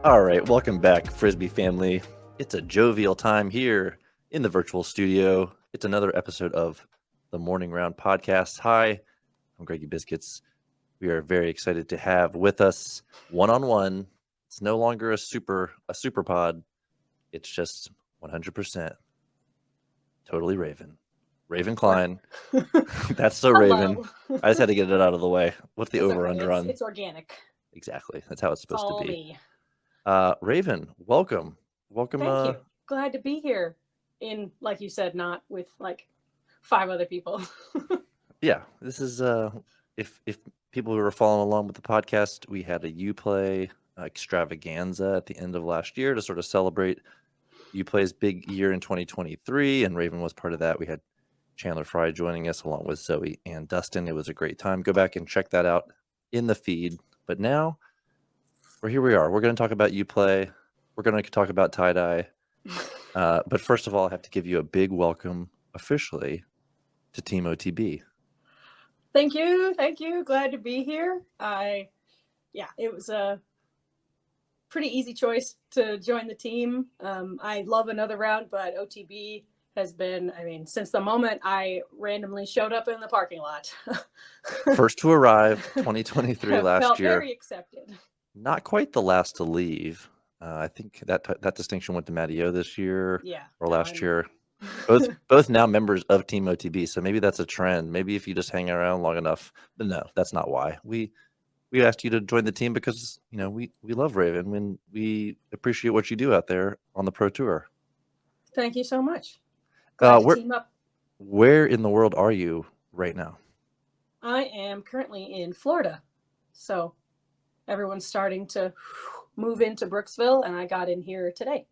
All right, welcome back, Frisbee family. It's a jovial time here in the virtual studio. It's another episode of the Morning Round podcast. Hi, I'm Greggy Biscuits. We are very excited to have with us one-on-one. It's no longer a super pod. It's just 100% totally Raven. Raven Klein. That's so Raven. I just had to get it out of the way. What's the It's over-under on? It's organic. Exactly. That's how it's It's supposed to all be. me. Raven, welcome. Thank you. Glad to be here. In, like you said, not with like 5 other people. Yeah, this is if people who were following along with the podcast, we had a Uplay extravaganza at the end of last year to sort of celebrate Uplay's big year in 2023, and Raven was part of that. We had Chandler Fry joining us along with Zoe and Dustin. It was a great time. Go back and check that out in the feed. But now here we are. We're going to talk about Uplay. We're going to talk about tie-dye. But first of all, I have to give you a big welcome officially to Team OTB. Thank you. Glad to be here. It was a pretty easy choice to join the team. I love another round, but OTB has been, since the moment I randomly showed up in the parking lot. First to arrive, 2023 last felt year. Very accepted. Not quite the last to leave. I think that distinction went to Matty O this year or last year. Both now members of Team OTB, so maybe that's a trend. Maybe if you just hang around long enough. But no, that's not why. We asked you to join the team because we love Raven and we appreciate what you do out there on the Pro Tour. Thank you so much. Glad to team up. Where in the world are you right now? I am currently in Florida, so everyone's starting to move into Brooksville, and I got in here today.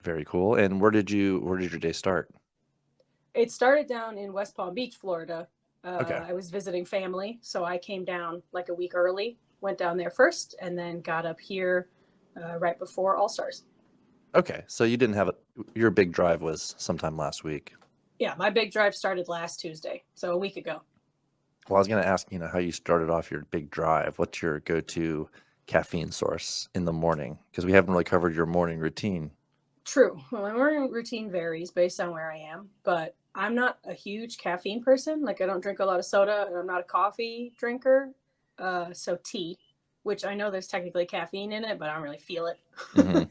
Very cool. And where did your day start? It started down in West Palm Beach, Florida. Okay. I was visiting family, so I came down like a week early, went down there first, and then got up here right before All-Stars. Okay, so you didn't have your big drive was sometime last week. Yeah, my big drive started last Tuesday, so a week ago. Well, I was going to ask, how you started off your big drive. What's your go-to caffeine source in the morning? Because we haven't really covered your morning routine. True. Well, my morning routine varies based on where I am, but I'm not a huge caffeine person. Like, I don't drink a lot of soda, and I'm not a coffee drinker. So tea, which I know there's technically caffeine in it, but I don't really feel it. Mm-hmm.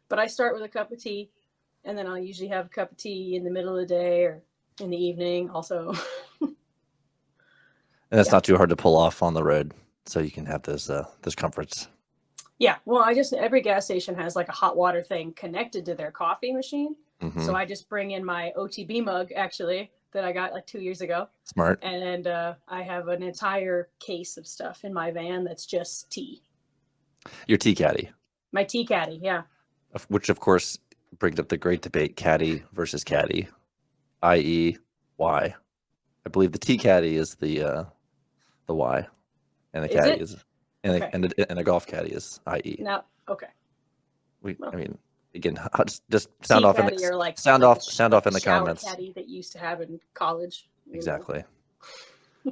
But I start with a cup of tea, and then I'll usually have a cup of tea in the middle of the day or in the evening also. And it's not too hard to pull off on the road, so you can have those comforts. Yeah, well, every gas station has like a hot water thing connected to their coffee machine. Mm-hmm. So I just bring in my OTB mug, actually, that I got like 2 years ago. Smart. And I have an entire case of stuff in my van that's just tea. Your tea caddy. My tea caddy, yeah. Which, of course, brings up the great debate, caddy versus caddy, i.e. why. I believe the tea caddy is the Y, and the caddy is and a golf caddy is IE. No, okay. Again, just sound off in the sound off in the comments. Caddy that used to have in college. Exactly.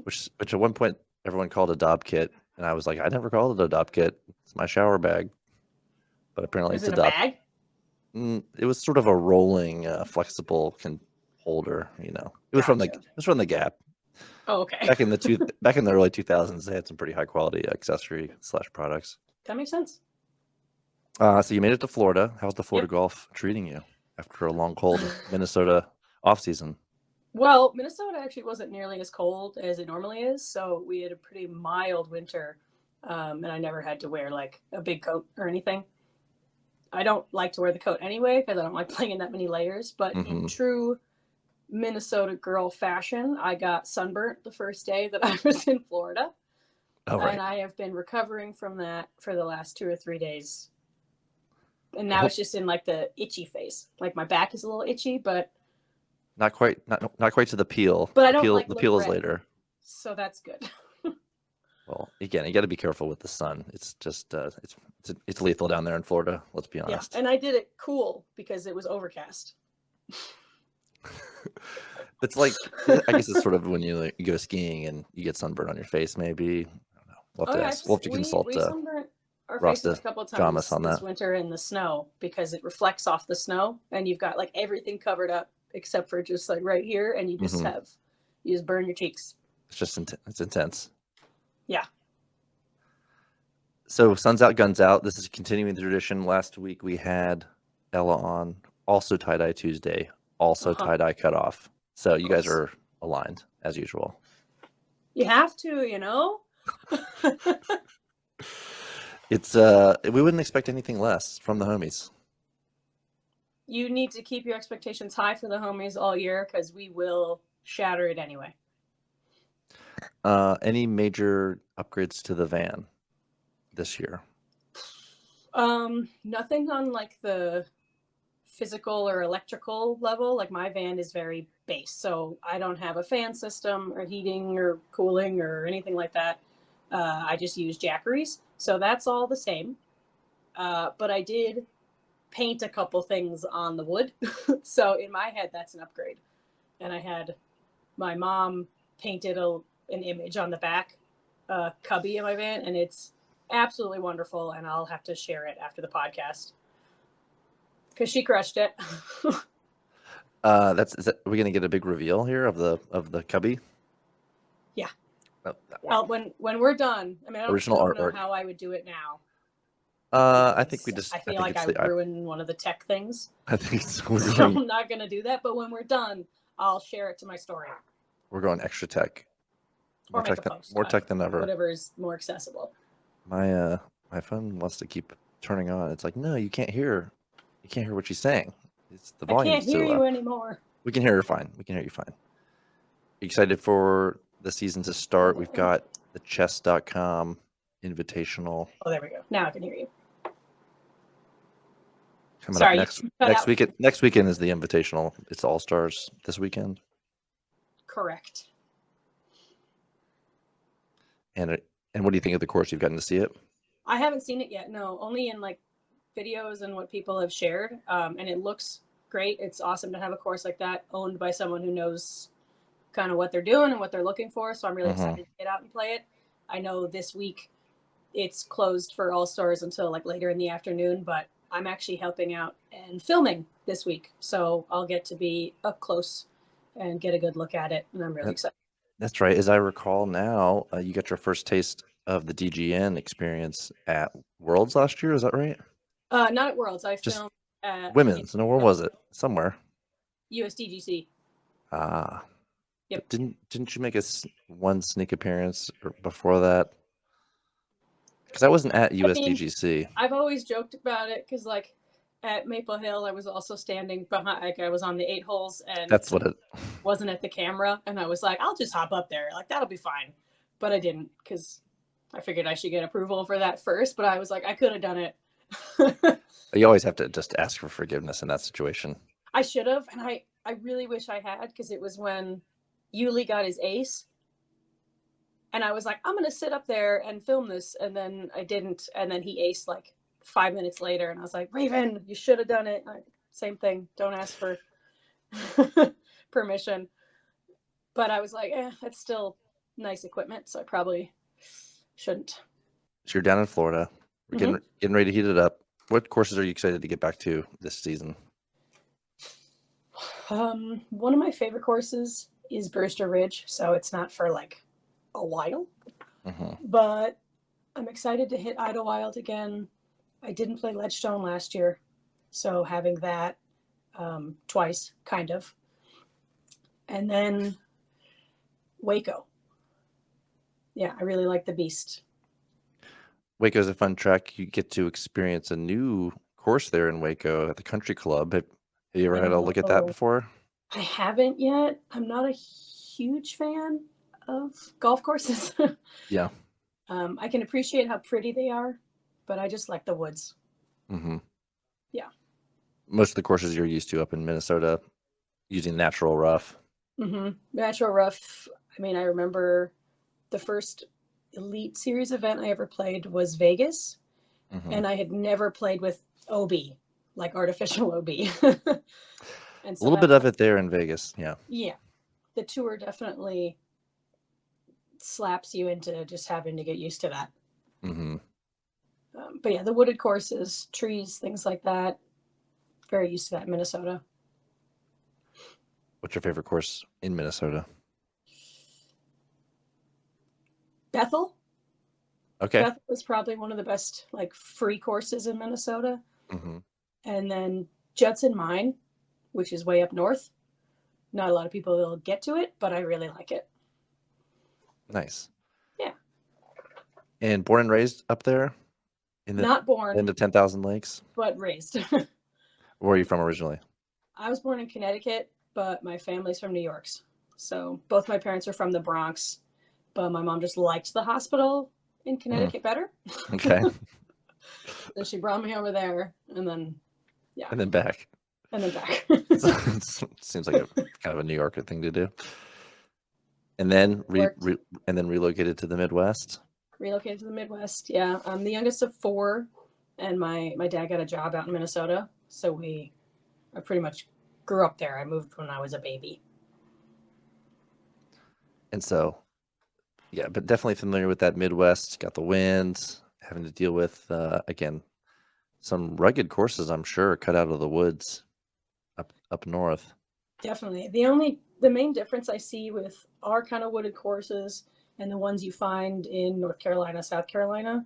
which at one point everyone called a Dob kit, and I was like, I never called it a Dob kit. It's my shower bag. But apparently it's a Dob. Bag? It was sort of a rolling, flexible holder. It was from the Gap. Oh, okay. Back in the early 2000s, they had some pretty high quality accessory / products. That makes sense. So you made it to Florida. How's the Florida golf treating you after a long, cold Minnesota offseason? Well, Minnesota actually wasn't nearly as cold as it normally is, so we had a pretty mild winter, and I never had to wear like a big coat or anything. I don't like to wear the coat anyway because I don't like playing in that many layers, but in true Minnesota girl fashion, I got sunburnt the first day that I was in Florida. Oh, right. And I have been recovering from that for the last 2 or 3 days. And now it's just in like the itchy phase. Like my back is a little itchy, but not quite to the peel. But I don't the peel is later. So that's good. Well, again, you got to be careful with the sun. It's just it's lethal down there in Florida. Let's be honest. Yeah, and I did it cool because it was overcast. It's like, I guess it's sort of when you go skiing and you get sunburn on your face. Maybe I don't know. We'll have to consult. our Ross faces to a couple of jam us times on this that. winter in the snow because it reflects off the snow, and you've got like everything covered up except for just like right here, and you just burn your cheeks. It's just it's intense. Yeah. So Sun's Out, Guns Out. This is continuing the tradition. Last week we had Ella on, also tie-dye Tuesday, also tie-dye cutoff. So you guys are aligned as usual. You have to, you know. It's we wouldn't expect anything less from the homies. You need to keep your expectations high for the homies all year because we will shatter it anyway. Any major upgrades to the van this year? Nothing on like the physical or electrical level. Like my van is very base, so I don't have a fan system or heating or cooling or anything like that. I just use jackeries, so that's all the same. But I did paint a couple things on the wood, so in my head that's an upgrade. And I had my mom painted an image on the back cubby in my van, and it's absolutely wonderful, and I'll have to share it after the podcast because she crushed it. Are we gonna get a big reveal here of the cubby? Yeah. Oh, wow. Well, when we're done, I mean, I don't know how I would do it now. I think we just. I feel like I would ruin one of the tech things. I think so I'm not gonna do that. But when we're done, I'll share it to my story. We're going extra tech. More tech than ever. Whatever is more accessible. My phone wants to keep turning on. It's like, no, you can't hear. You can't hear what she's saying. It's the volume. I can't hear you anymore. We can hear her fine. We can hear you fine. Excited for the season to start. We've got the chess.com invitational. Oh, there we go. Now I can hear you. Coming up next weekend. Next weekend is the invitational. It's All Stars this weekend. Correct. And what do you think of the course? You've gotten to see it? I haven't seen it yet. No, only in like videos and what people have shared. And it looks great. It's awesome to have a course like that owned by someone who knows kind of what they're doing and what they're looking for. So I'm really excited to get out and play it. I know this week it's closed for All Stars until like later in the afternoon, but I'm actually helping out and filming this week. So I'll get to be up close and get a good look at it. And I'm really excited. That's right. As I recall now, you got your first taste of the DGN experience at Worlds last year. Is that right? Not at Worlds. I filmed at women's. No, where was it? Somewhere. USDGC. Ah. Yep. Didn't you make one sneak appearance before that? Because I wasn't at USDGC. I've always joked about it because, like, at Maple Hill, I was also standing behind. Like, I was on the 8 holes, and that's what it wasn't at the camera. And I was like, I'll just hop up there. Like, that'll be fine. But I didn't because I figured I should get approval for that first. But I was like, I could have done it. You always have to just ask for forgiveness in that situation. I should have, and I really wish I had, because it was when Yuli got his ace. And I was like, I'm going to sit up there and film this. And then I didn't. And then he aced like 5 minutes later. And I was like, Raven, you should have done it. Same thing. Don't ask for permission. But I was like, that's still nice equipment. So I probably shouldn't. So you're down in Florida. We're getting ready to heat it up. What courses are you excited to get back to this season? One of my favorite courses is Brewster Ridge. So it's not for like a while, but I'm excited to hit Idlewild again. I didn't play Ledgestone last year, so having that twice, kind of. And then Waco. Yeah, I really like the Beast. Waco is a fun track. You get to experience a new course there in Waco at the Country Club. Have you ever had a look at that before? I haven't yet. I'm not a huge fan of golf courses. Yeah. I can appreciate how pretty they are, but I just like the woods. Yeah. Most of the courses you're used to up in Minnesota using natural rough. Natural rough. I mean, I remember the first Elite Series event I ever played was Vegas, and I had never played with OB, like artificial OB. And so a little bit of it there in Vegas. Yeah. Yeah. The tour definitely slaps you into just having to get used to that. But yeah, the wooded courses, trees, things like that. Very used to that in Minnesota. What's your favorite course in Minnesota? Bethel. Okay. Bethel is probably one of the best like free courses in Minnesota. Mm-hmm. And then Judson Mine, which is way up north. Not a lot of people will get to it, but I really like it. Nice. Yeah. And born and raised up there in the Not born, end of 10,000 Lakes? but raised. Where are you from originally? I was born in Connecticut, but my family's from New York. So both my parents are from the Bronx, but my mom just liked the hospital in Connecticut better. Okay. So she brought me over there, and then And then back. and then back. Seems like a kind of a New Yorker thing to do. And then relocated to the Midwest. Relocated to the Midwest. Yeah, I'm the youngest of four, and my dad got a job out in Minnesota, so I pretty much grew up there. I moved when I was a baby. And so, yeah, but definitely familiar with that Midwest. Got the winds, having to deal with again some rugged courses. I'm sure cut out of the woods up north. Definitely. The main difference I see with our kind of wooded courses and the ones you find in North Carolina, South Carolina,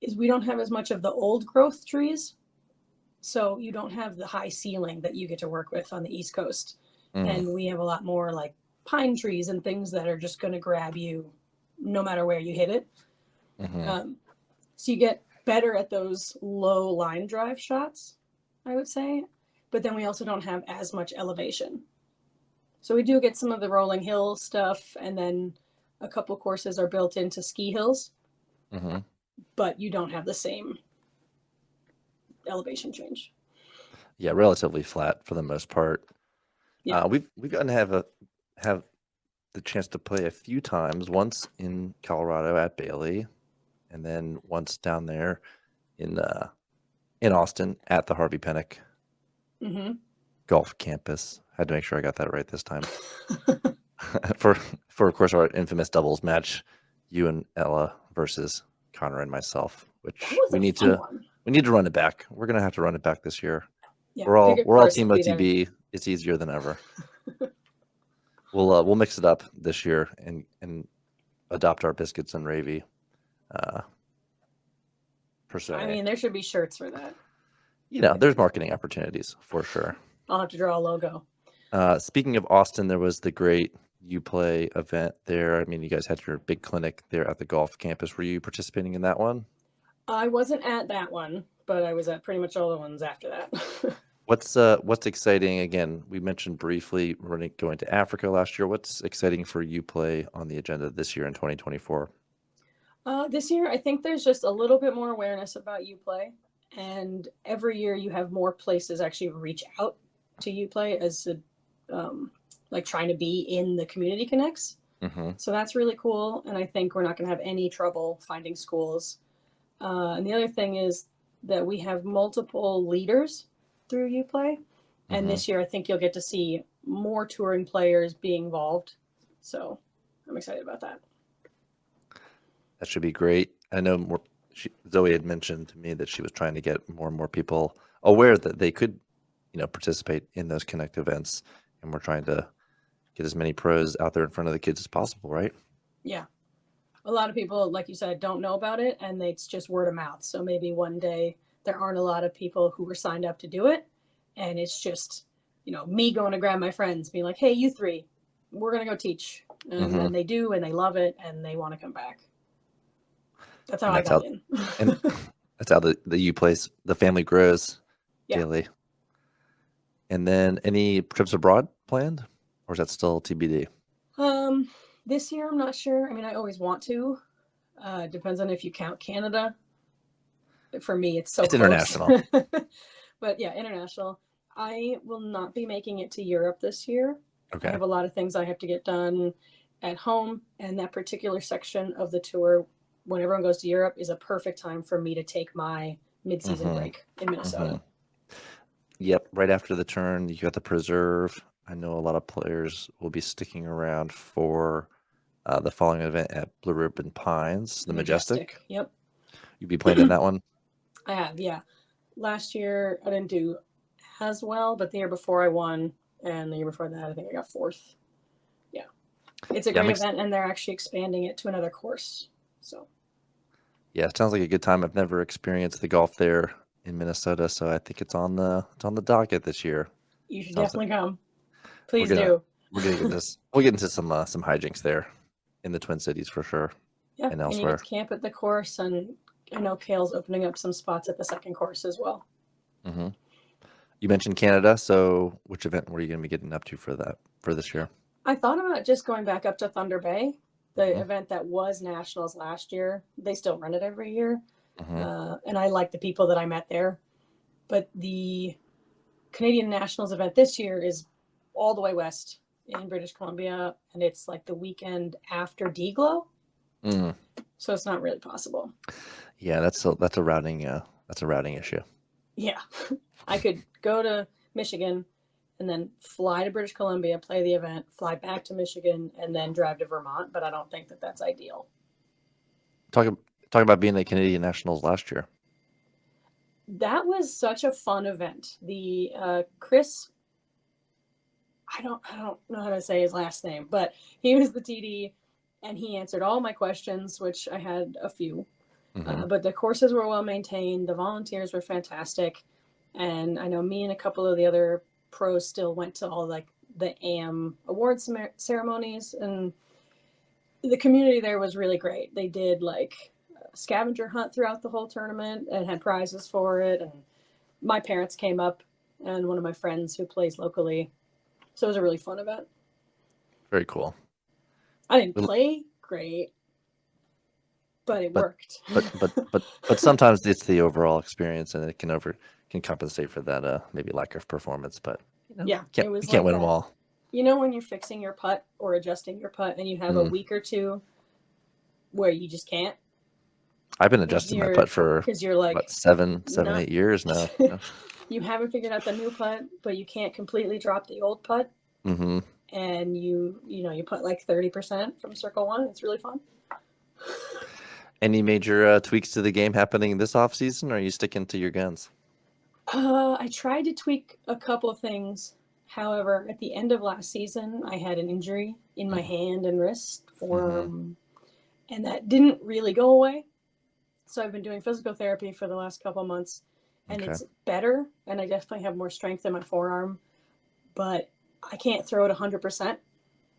is we don't have as much of the old growth trees. So you don't have the high ceiling that you get to work with on the East Coast. And we have a lot more like pine trees and things that are just going to grab you no matter where you hit it. So you get better at those low line drive shots, I would say. But then we also don't have as much elevation. So we do get some of the rolling hill stuff, and then a couple courses are built into ski hills, but you don't have the same elevation change. Yeah, relatively flat for the most part. Yeah. We've gotten to have the chance to play a few times. Once in Colorado at Bailey, and then once down there in Austin at the Harvey Pennock golf campus. Had to make sure I got that right this time. for of course our infamous doubles match, you and Ella versus Connor and myself, which we need to run it back. We're gonna have to run it back this year. Yeah, we're all Team OTB. It's easier than ever. We'll mix it up this year and adopt our biscuits and Ravy. Per se. I mean, there should be shirts for that. There's marketing opportunities for sure. I'll have to draw a logo. Speaking of Austin, there was the great UPlay event there. I mean, you guys had your big clinic there at the golf campus. Were you participating in that one? I wasn't at that one, but I was at pretty much all the ones after that. What's exciting? Again, we mentioned briefly going to Africa last year. What's exciting for UPlay on the agenda this year in 2024? This year, I think there's just a little bit more awareness about UPlay, and every year you have more places actually reach out to UPlay as like trying to be in the community connects. So that's really cool, and I think we're not going to have any trouble finding schools. And the other thing is that we have multiple leaders through UPlay, and this year I think you'll get to see more touring players being involved. So I'm excited about that. That should be great. I know Zoe had mentioned to me that she was trying to get more and more people aware that they could, participate in those Connect events, and we're trying to get as many pros out there in front of the kids as possible, right? Yeah. A lot of people, like you said, don't know about it, and it's just word of mouth. So maybe one day there aren't a lot of people who were signed up to do it, and it's just, me going to grab my friends, being like, hey, you three, we're going to go teach. And then they do, and they love it, and they want to come back. That's how I got in. And that's how the UPlay, the family grows daily. And then any trips abroad planned, or is that still TBD? This year, I'm not sure. I mean, I always want to. Depends on if you count Canada. For me, it's close. International. But yeah, international. I will not be making it to Europe this year. Okay. I have a lot of things I have to get done at home, and that particular section of the tour, when everyone goes to Europe, is a perfect time for me to take my mid-season break in Minnesota. Yep, right after the turn, you got the preserve. I know a lot of players will be sticking around for the following event at Blue Ribbon Pines, the Majestic. Yep. You'd be playing in that one? I have, yeah. Last year I didn't do as well, but the year before I won, and the year before that I think I got fourth. Yeah, it's a Yeah, great event, and they're actually expanding it to another course. So yeah, it sounds like a good time. I've never experienced the golf there in Minnesota, so I think it's on the docket this year. you should Sounds like definitely come. we're Please gonna do. get this. We'll get into some hijinks there in the Twin Cities for sure, Yeah, and and you get elsewhere. to camp at the course, and I know Kale's opening up some spots at the second course as well. Mm-hmm. You mentioned Canada, so which event were you going to be getting up to for this year? I thought about just going back up to Thunder Bay, the Mm-hmm. event that was nationals last year. They still run it every year, Mm-hmm. and I like the people that I met there. But the Canadian Nationals event this year is all the way west in British Columbia, and it's like the weekend after D-Glow, Mm. so it's not really possible. Yeah, that's a routing issue. Yeah, I could go to Michigan and then fly to British Columbia, play the event, fly back to Michigan, and then drive to Vermont. But I don't think that that's ideal. Talk about being the Canadian Nationals last year. That was such a fun event. The Chris, I don't know how to say his last name, but he was the TD, and he answered all my questions, which I had a few. Mm-hmm. But the courses were well maintained. The volunteers were fantastic, and I know me and a couple of the other pros still went to all like the AM awards ceremonies, and the community there was really great. They did like a scavenger hunt throughout the whole tournament and had prizes for it. And my parents came up, and one of my friends who plays locally. So it was a really fun event. Very cool. I didn't play great, but it worked. But sometimes it's the overall experience, and it can compensate for that maybe lack of performance. But Yeah, you it was can't like win that. them all. You know, when you're fixing your putt or adjusting your putt and you have a week or two where you just can't. I've been adjusting my putt for because you're like what, 8 years now. You haven't figured out the new putt, but you can't completely drop the old putt. Mm-hmm. And you put like 30% from circle one. It's really fun. Any major tweaks to the game happening this off season, or are you sticking to your guns? I tried to tweak a couple of things. However, at the end of last season, I had an injury in my hand and wrist, forearm, and that didn't really go away. So I've been doing physical therapy for the last couple of months, and it's better. And I definitely have more strength in my forearm, but I can't throw it 100%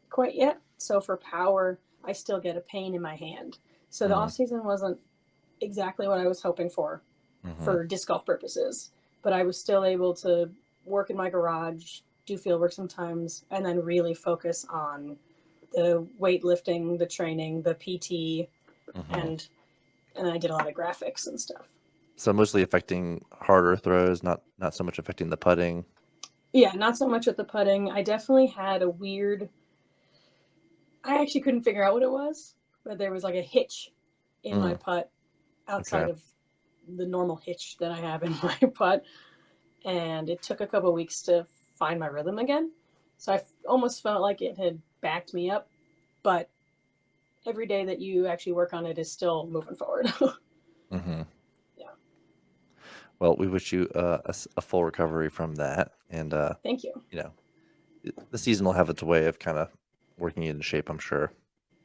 quite yet. So for power, I still get a pain in my hand. So the off season wasn't exactly what I was hoping for disc golf purposes, but I was still able to work in my garage, do field work sometimes, and then really focus on the weightlifting, the training, the PT, and I did a lot of graphics and stuff. So mostly affecting harder throws, not so much affecting the putting. Yeah, not so much with the putting. I definitely had a weird. I actually couldn't figure out what it was, but there was like a hitch in my putt outside of the normal hitch that I have in my putt. And it took a couple of weeks to find my rhythm again. So I almost felt like it had backed me up, but every day that you actually work on it is still moving forward. Yeah. Well, we wish you a full recovery from that. And thank you. The season will have its way of kind of working you into shape, I'm sure.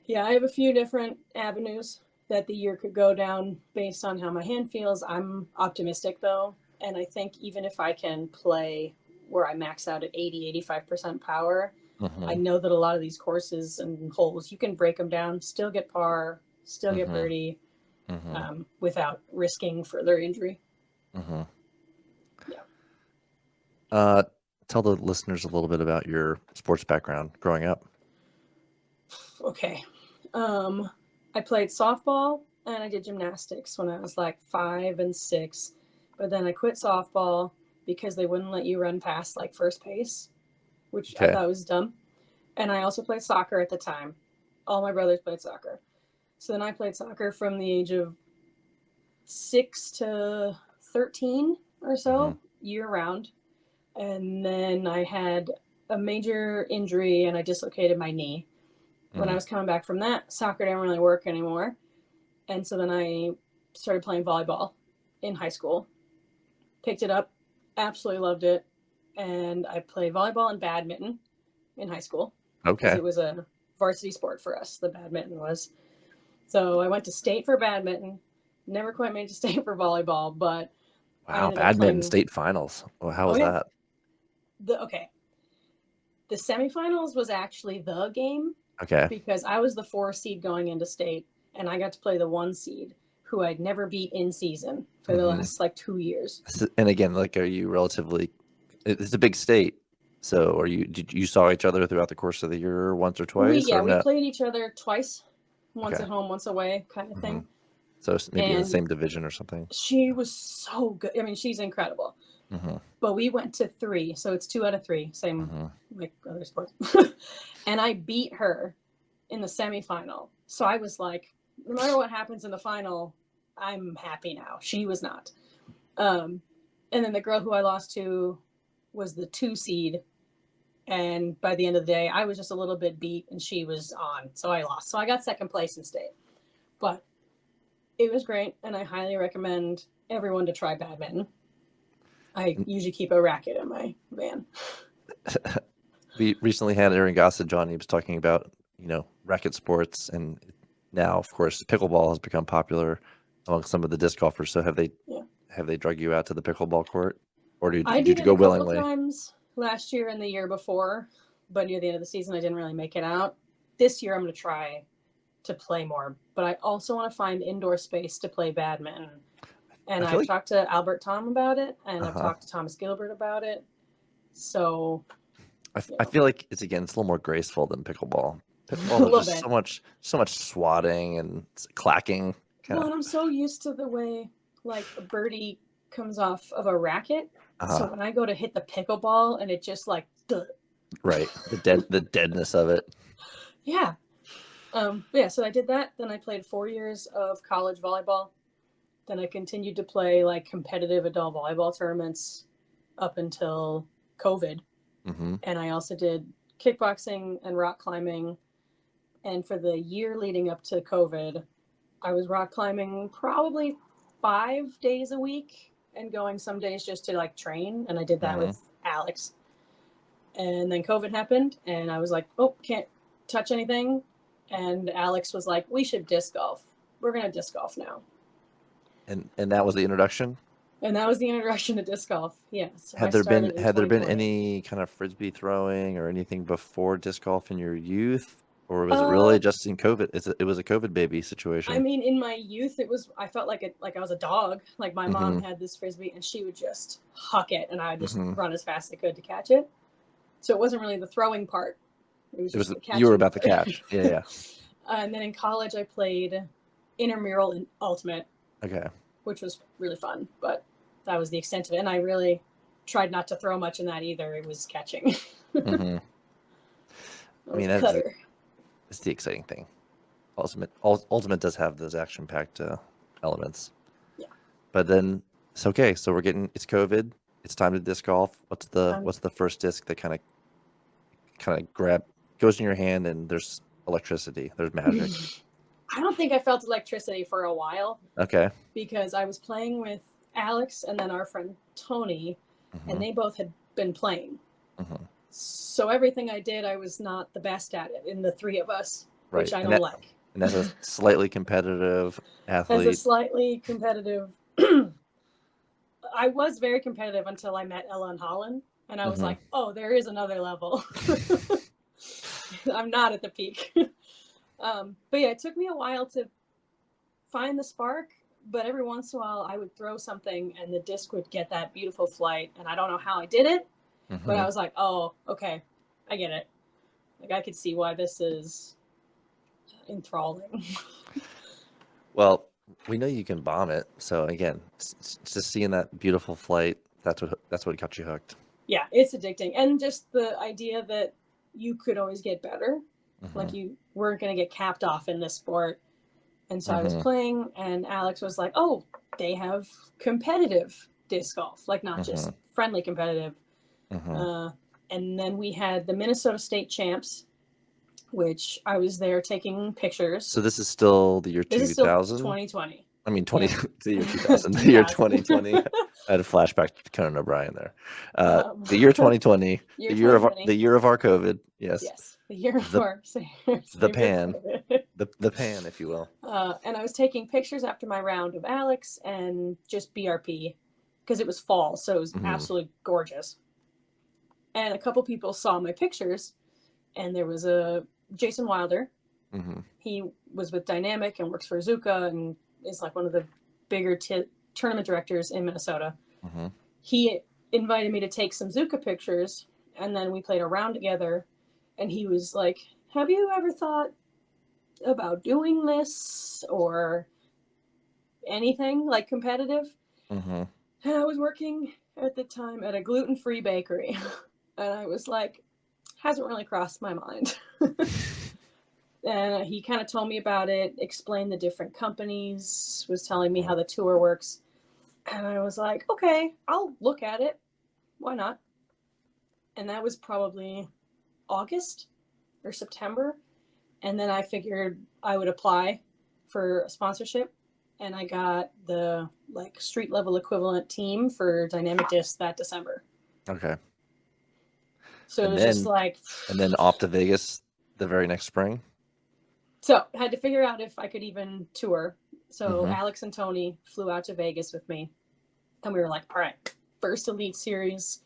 Yeah, I have a few different avenues that the year could go down based on how my hand feels. I'm optimistic though, and I think even if I can play where I max out at 80-85% power, I know that a lot of these courses and holes, you can break them down, still get par, still get birdie, without risking further injury. Yeah. Tell the listeners a little bit about your sports background growing up. Okay. I played softball and I did gymnastics when I was like 5 and 6, but then I quit softball because they wouldn't let you run past like first base, which I thought was dumb. And I also played soccer at the time. All my brothers played soccer. So then I played soccer from the age of 6 to 13 or so, year round. And then I had a major injury and I dislocated my knee. When I was coming back from that, soccer didn't really work anymore. And so then I started playing volleyball in high school. Picked it up, absolutely loved it, and I played volleyball and badminton in high school because Okay. it was a varsity sport for us. The badminton was. So I went to state for badminton. Never quite made it to state for volleyball, but I Wow, ended up badminton playing. state finals. Well, how Oh was yeah, that? okay. The semifinals was actually the game Okay. because I was the 4 seed going into state, and I got to play the 1 seed who I'd never beat in season for the last like 2 years. And again, like, are you relatively? It's a big state, so did you saw each other throughout the course of the year once or twice, or We no? played each other twice, once Okay. at home, once away, kind of thing. So maybe in the And same division or something. she was so good. I mean, she's incredible. Mm-hmm. But we went to 3, so it's 2 out of 3, same like other sports. And I beat her in the semifinal. So I was like, no matter what happens in the final, I'm happy now. She was not. And then the girl who I lost to was the 2 seed. And by the end of the day, I was just a little bit beat and she was on. So I lost. So I got second place in state. But it was great. And I highly recommend everyone to try badminton. I usually keep a racket in my van. We recently had Aaron Gossage on. He was talking about, racket sports, and now, of course, pickleball has become popular among some of the disc golfers. So have they drug you out to the pickleball court, or did I you did it go a couple willingly? times last year and the year before, but near the end of the season, I didn't really make it out. This year, I'm going to try to play more, but I also want to find indoor space to play badminton. And I've talked to Albert Tom about it, and I've talked to Thomas Gilbert about it. So I feel like it's a little more graceful than pickleball. Pickleball is just so much swatting and clacking. Well, and I'm so used to the way like a birdie comes off of a racket. So when I go to hit the pickleball and it just like right, the deadness of it. Yeah. Yeah, so I did that. Then I played 4 years of college volleyball. Then I continued to play like competitive adult volleyball tournaments up until COVID. And I also did kickboxing and rock climbing. And for the year leading up to COVID, I was rock climbing probably 5 days a week and going some days just to like train. And I did that with Alex. And then COVID happened and I was like, oh, can't touch anything. And Alex was like, we should disc golf. We're going to disc golf now. And that was the introduction? And that was the introduction to disc golf. Yes. Had there been any kind of frisbee throwing or anything before disc golf in your youth, or was it really just in COVID? It was a COVID baby situation. I mean, in my youth, I felt like I was a dog. Like my mom had this frisbee, and she would just huck it, and I would just run as fast as I could to catch it. So it wasn't really the throwing part. It was just the catching. You were about the catch. Yeah. And then in college, I played intramural and ultimate. Okay. Which was really fun, but that was the extent of it. And I really tried not to throw much in that either. It was catching. I mean, that's the exciting thing. Ultimate does have those action-packed elements. Yeah. But then it's okay. So it's COVID. It's time to disc golf. What's the first disc that kind of goes in your hand and there's electricity, there's magic? I don't think I felt electricity for a while. Okay. Because I was playing with Alex and then our friend Tony, and they both had been playing. So everything I did, I was not the best at it in the 3 of us, which I don't like. And as a slightly competitive athlete. I was very competitive until I met Ella and Holland, and I was like, oh, there is another level. I'm not at the peak. But yeah, it took me a while to find the spark, but every once in a while I would throw something and the disc would get that beautiful flight, and I don't know how I did it, but I was like, oh, okay, I get it. Like I could see why this is enthralling. Well, we know you can bomb it, so again, just seeing that beautiful flight, that's what got you hooked. Yeah, it's addicting, and just the idea that you could always get better. Like you weren't going to get capped off in this sport. And so I was playing and Alex was like, oh, they have competitive disc golf, like not just friendly competitive. And then we had the Minnesota State Champs, which I was there taking pictures. So this is still the year 2000? This is still 2020. I mean, 20 Yeah. the year 2000, the year 2000. 2020. I had a flashback to Conan O'Brien there. The year Year 2020, the year of 2020. the year of our COVID. Yes, Yes, the year of the our the pan, COVID. the pan, if you will. And I was taking pictures after my round of Alex and just BRP because it was fall, so it was absolutely gorgeous. And a couple people saw my pictures, and there was a Jason Wilder. He was with Dynamic and works for Azuka and is like one of the bigger tournament directors in Minnesota. He invited me to take some Zuka pictures, and then we played a round together. And he was like, "Have you ever thought about doing this or anything like competitive?" And I was working at the time at a gluten-free bakery, and I was like, hasn't really crossed my mind. And he kind of told me about it, explained the different companies, was telling me how the tour works. And I was like, okay, I'll look at it. Why not? And that was probably August or September. And then I figured I would apply for a sponsorship. And I got the like street level equivalent team for Dynamic Disc that December. Okay. So it was just like... And then off to Vegas the very next spring? So I had to figure out if I could even tour. So Alex and Tony flew out to Vegas with me. And we were like, all right, first Elite Series.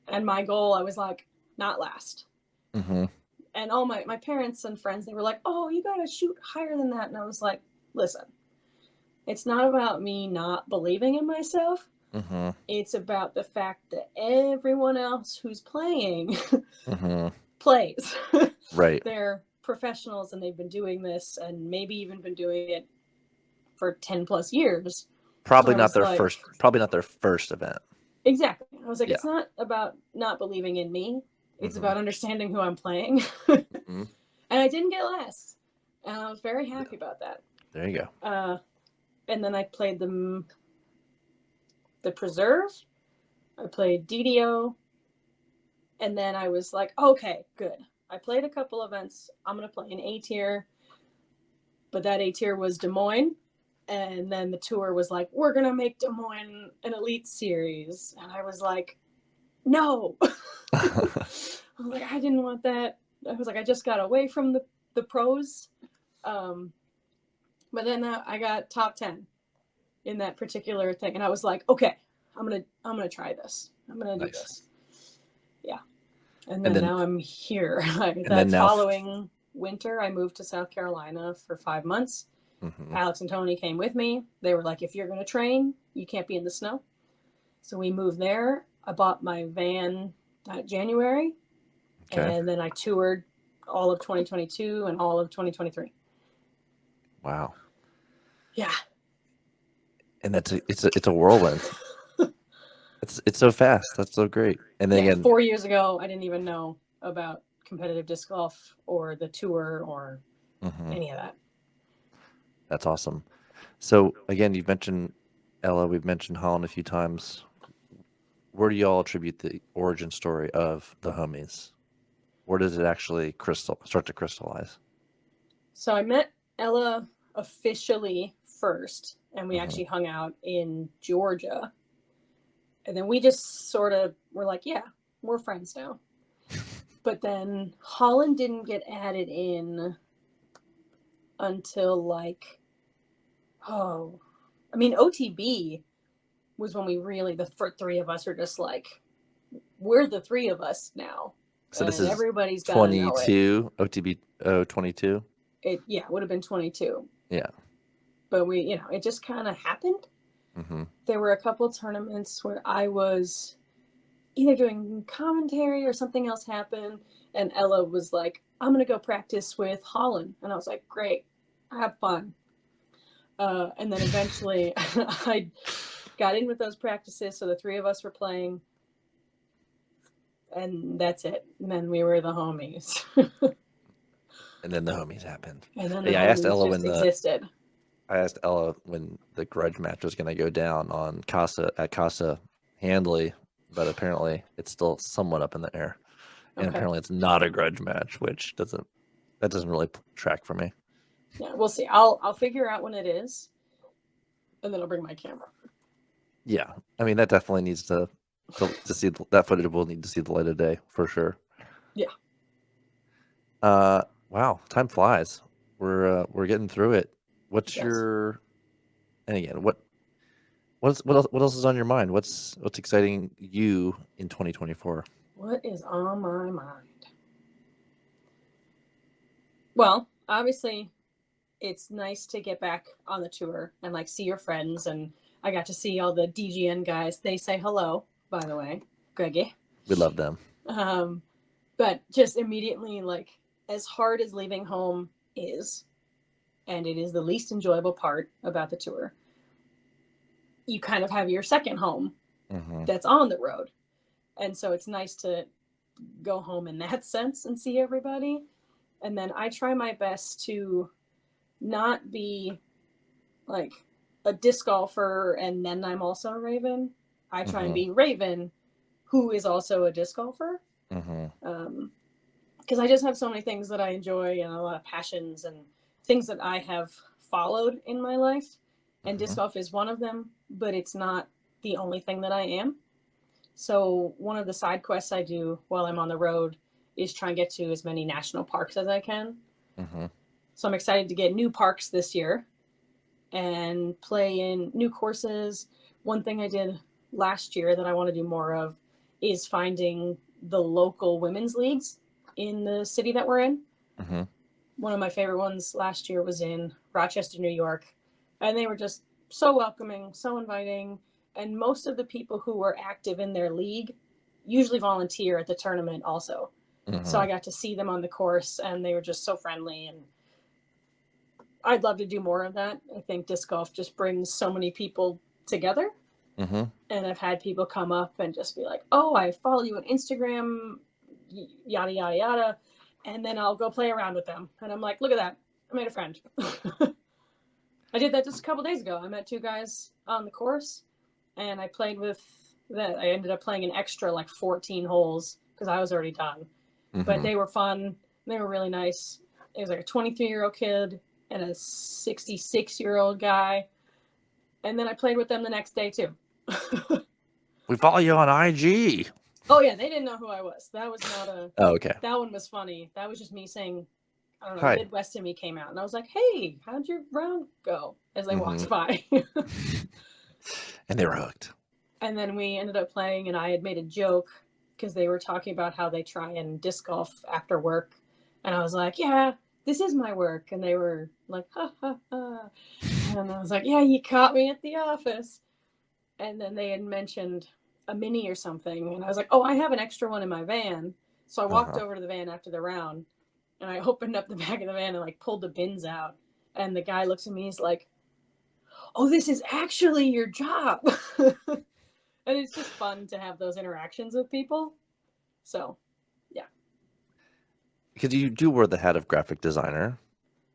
And my goal, I was like, not last. And all my parents and friends, they were like, oh, you got to shoot higher than that. And I was like, listen, it's not about me not believing in myself. It's about the fact that everyone else who's playing plays. Right. They're professionals and they've been doing this and maybe even been doing it for 10 plus years. Probably not their first event. Exactly. I was like, it's not about not believing in me. It's about understanding who I'm playing. And I didn't get last. And I was very happy about that. There you go. And then I played the Preserve. I played DDO. And then I was like, okay, good. I played a couple events. I'm going to play an A tier. But that A tier was Des Moines. And then the tour was like, we're going to make Des Moines an Elite Series. And I was like, no. I was like, I didn't want that. I was like, I just got away from the pros. But then I got top 10 in that particular thing. And I was like, okay, I'm gonna try this. I'm going to do this. Yeah. And then now I'm here. Following winter, I moved to South Carolina for 5 months. Alex and Tony came with me. They were like, if you're going to train, you can't be in the snow. So we moved there. I bought my van that January. And then I toured all of 2022 and all of 2023. Wow. Yeah. And it's a whirlwind. It's so fast. That's so great. And then again, 4 years ago, I didn't even know about competitive disc golf or the tour or any of that. That's awesome. So again, you've mentioned Ella. We've mentioned Holland a few times. Where do y'all attribute the origin story of the homies? Where does it actually start to crystallize? So I met Ella officially first, and we actually hung out in Georgia. And then we just sort of were like, yeah, we're friends now. But then Holland didn't get added in until OTB was when we really, the three of us were just like, we're the three of us now. So this is everybody's 22, OTB 22? It would have been 22. Yeah. But it just kind of happened. There were a couple tournaments where I was either doing commentary or something else happened. And Ella was like, I'm going to go practice with Holland. And I was like, great, have fun. And then eventually I got in with those practices. So the three of us were playing. And that's it. And then we were the homies. And then the homies happened. And then I asked Ella existed. I asked Ella when the grudge match was going to go down on Casa Handley, but apparently it's still somewhat up in the air. And apparently it's not a grudge match, which doesn't really track for me. Yeah, we'll see. I'll figure out when it is. and then I'll bring my camera. Yeah, I mean that definitely needs to see that footage will need to see the light of day for sure. Yeah. Wow, time flies. We're getting through it. What's Yes. your and again what else is on your mind? What's exciting you in 2024? What is on my mind? Well, obviously, it's nice to get back on the tour and like see your friends. And I got to see all the DGN guys. They say hello, by the way, Greggy. We love them. But just immediately, like, as hard as leaving home is, and it is the least enjoyable part about the tour, you kind of have your second home that's on the road. And so it's nice to go home in that sense and see everybody. And then I try my best to not be like a disc golfer and then I'm also a Raven. I try and be Raven, who is also a disc golfer. Because I just have so many things that I enjoy and a lot of passions and things that I have followed in my life. And disc golf is one of them, but it's not the only thing that I am. So one of the side quests I do while I'm on the road is try and get to as many national parks as I can. So I'm excited to get new parks this year and play in new courses. One thing I did last year that I want to do more of is finding the local women's leagues in the city that we're in. One of my favorite ones last year was in Rochester, New York. And they were just so welcoming, so inviting. And most of the people who were active in their league usually volunteer at the tournament also. So I got to see them on the course and they were just so friendly. And I'd love to do more of that. I think disc golf just brings so many people together. And I've had people come up and just be like, oh, I follow you on Instagram, yada, yada, yada. And then I'll go play around with them. And I'm like, look at that. I made a friend. I did that just a couple days ago. I met two guys on the course and I played with that. I ended up playing an extra like 14 holes because I was already done. But they were fun. They were really nice. It was like a 23-year-old kid and a 66-year-old guy. And then I played with them the next day too. We follow you on IG. Oh yeah, they didn't know who I was. That was not a. Oh, okay. That one was funny. That was just me saying, I don't know. Hi. Midwest in me came out, and I was like, "Hey, how'd your round go?" As they walked by. And they were hooked. And then we ended up playing, and I had made a joke because they were talking about how they try and disc golf after work, and I was like, "Yeah, this is my work," and they were like, "Ha ha ha," and I was like, "Yeah, you caught me at the office," and then they had mentioned a mini or something, and I was like, oh, I have an extra one in my van. So I walked over to the van after the round and I opened up the back of the van and like pulled the bins out, and the guy looks at me, he's like, oh, this is actually your job. And it's just fun to have those interactions with people. So yeah, because you do wear the hat of graphic designer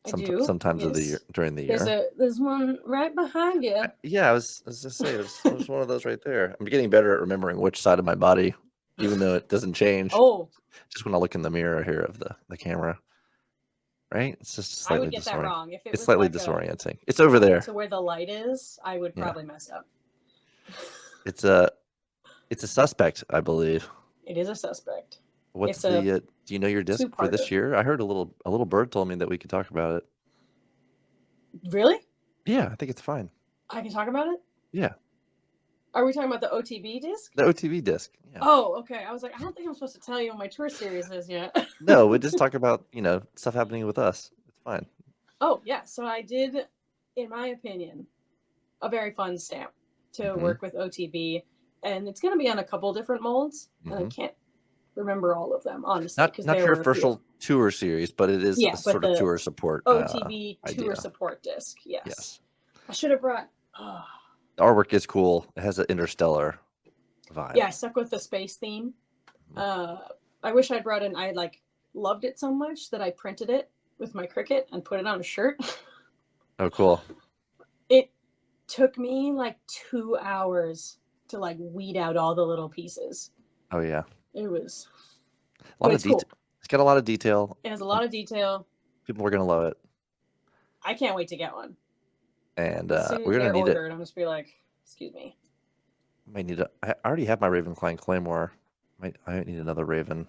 I do sometimes of the year during the year. There's one right behind you. I was just saying there's one of those right there. I'm getting better at remembering which side of my body, even though it doesn't change. Just when I look in the mirror here of the camera, right? It's just slightly I would get that wrong if it was slightly like disorienting. It's over there. So where the light is, I would probably mess up. It's a suspect, I believe. It is a suspect. What's do you know your disc for this year? I heard a little bird told me that we could talk about it. Really? Yeah, I think it's fine. I can talk about it? Yeah. Are we talking about the OTB disc? The OTB disc. Yeah. Oh, okay. I was like, I don't think I'm supposed to tell you what my tour series is yet. No, we just talk about, stuff happening with us. It's fine. Oh, yeah. So I did, in my opinion, a very fun stamp to work with OTB. And it's going to be on a couple different molds. And I can't remember all of them, honestly. Not your official tour series, but it is a sort of tour support. OTB tour idea. Support disc. Yes. I should have brought. The artwork is cool. It has an interstellar vibe. Yeah, I stuck with the space theme. I wish I'd brought in. I loved it so much that I printed it with my Cricut and put it on a shirt. Oh, cool. It took me 2 hours to weed out all the little pieces. Oh yeah. It was a lot of detail. Cool. It's got a lot of detail. It has a lot of detail. People are gonna love it. I can't wait to get one. And As soon we're as gonna they need order it. it, I'm just be like, excuse me. Might need a. I already have my Raven Klein Claymore. I need another Raven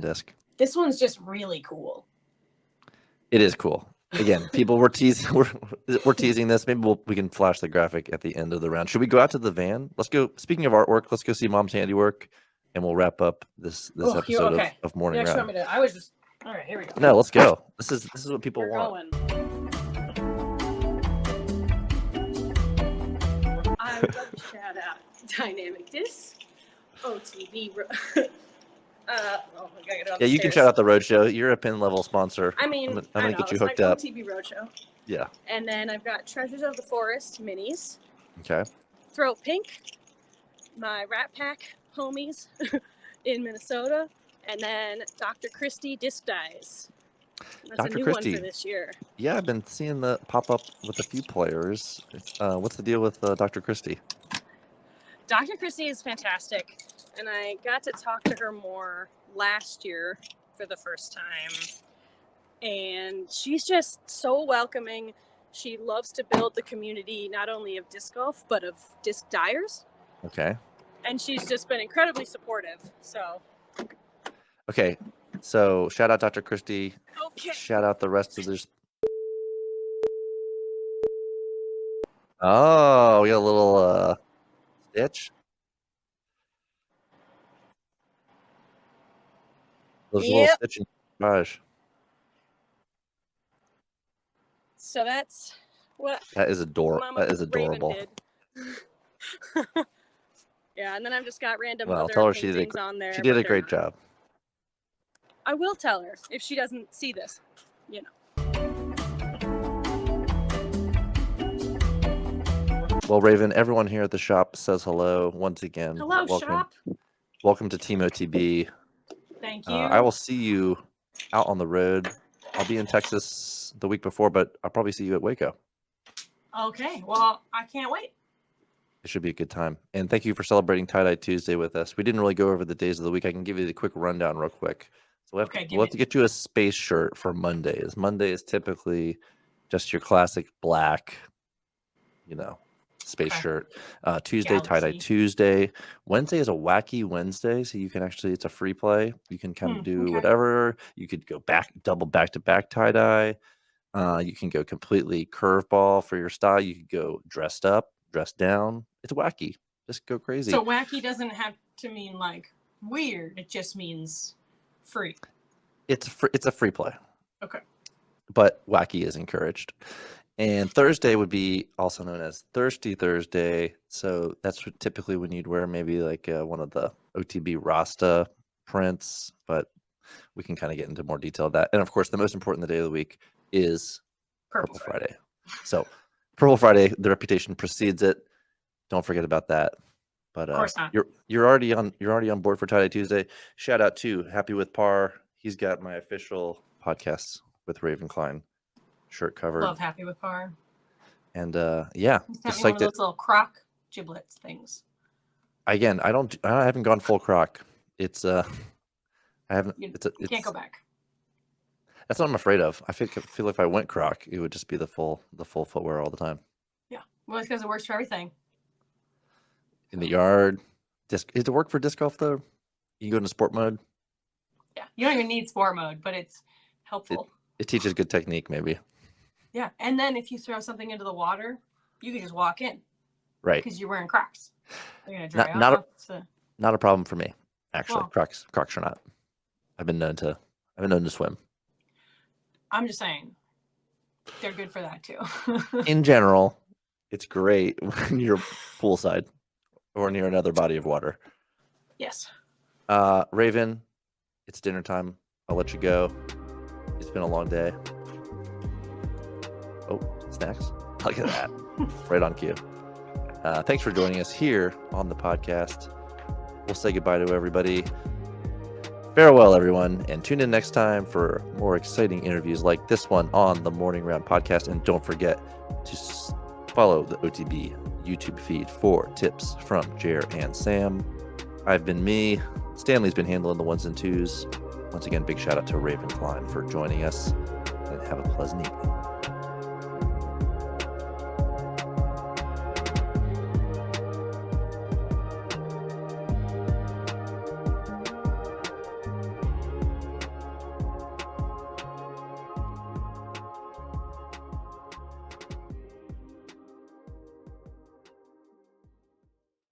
disc. This one's just really cool. It is cool. Again, people were teasing. We're teasing this. Maybe we can flash the graphic at the end of the round. Should we go out to the van? Let's go. Speaking of artwork, let's go see Mom's handiwork, and we'll wrap up this episode okay. of Morning You actually want Round. me to? I was just. All right, here we go. No, let's go. This is what people We're want. going. I would love to shout out Dynamic Disc, OTB. Oh my God, Yeah, you can shout out the Roadshow. You're a pin level sponsor. I mean, I'm gonna get you it's hooked like up. OTB Roadshow. Yeah. And then I've got Treasures of the Forest minis. Okay. Throat Pink, my Rat Pack homies in Minnesota, and then Dr. Christie Disc Dies. That's Dr. a new Christie. one for this year. Yeah, I've been seeing the pop up with a few players. What's the deal with Dr. Christie? Dr. Christie is fantastic, and I got to talk to her more last year for the first time. And she's just so welcoming. She loves to build the community, not only of disc golf, but of disc dyers. Okay. And she's just been incredibly supportive. So. Okay. So shout out Dr. Christie. Okay. Shout out the rest of this. Oh, we got a little stitch. There's a little stitch in your garage. So that's what That is adorable. Mama That is adorable. Raven did. Yeah, and then I've just got random Well, other tell her paintings on there. She did a but great job. I will tell her if she doesn't see this, you know. Well, Raven, everyone here at the shop says hello once again. Hello, welcome. shop. Welcome to Team OTB. Thank you. I will see you out on the road. I'll be in Texas the week before, but I'll probably see you at Waco. Okay, well, I can't wait. It should be a good time. And thank you for celebrating Tie-Dye Tuesday with us. We didn't really go over the days of the week. I can give you the quick rundown real quick. So we'll have to get you a space shirt for Mondays. Monday is typically just your classic black, space shirt. Tuesday, Tie-Dye Tuesday. Wednesday is a wacky Wednesday, so you can it's a free play. You can kind of do whatever. You could go double back-to-back tie-dye. You can go completely curveball for your style. You could go dressed up, dressed down. It's wacky. Just go crazy. So wacky doesn't have to mean like weird. It just means free. It's a free play. Okay. But wacky is encouraged. And Thursday would be also known as Thirsty Thursday. So that's typically when you'd wear maybe like one of the OTB Rasta prints, but we can kind of get into more detail of that. And of course, the most important day of the week is Purple Friday. So Purple Friday, the reputation precedes it. Don't forget about that. But of course not. you're already on board for Tie-Dye Tuesday. Shout out to Happy with Par. He's got my official podcast with Raven Klein shirt covered. Love Happy with Par. And he's got me one of those little croc giblets things. Again, I haven't gone full croc. It's I haven't. You can't go back. That's what I'm afraid of. I feel like if I went croc, it would just be the full footwear all the time. Yeah, well, it's because it works for everything. In the yard, does it work for disc golf though? You can go into sport mode. Yeah, you don't even need sport mode, but it's helpful. It teaches good technique, maybe. Yeah, and then if you throw something into the water, you can just walk in. Right. Because you're wearing Crocs. They're gonna dry off. Not a problem for me, actually. Well, Crocs are not. I've been known to swim. I'm just saying, they're good for that too. In general, it's great when you're poolside or near another body of water. Yes. Raven, it's dinner time. I'll let you go. It's been a long day. Oh, snacks. Look at that. Right on cue. Thanks for joining us here on the podcast. We'll say goodbye to everybody. Farewell, everyone, and tune in next time for more exciting interviews like this one on the Morning Round podcast. And don't forget to follow the OTB YouTube feed for tips from Jer and Sam. I've been me. Stanley's been handling the ones and twos. Once again, big shout out to Raven Klein for joining us, and have a pleasant evening.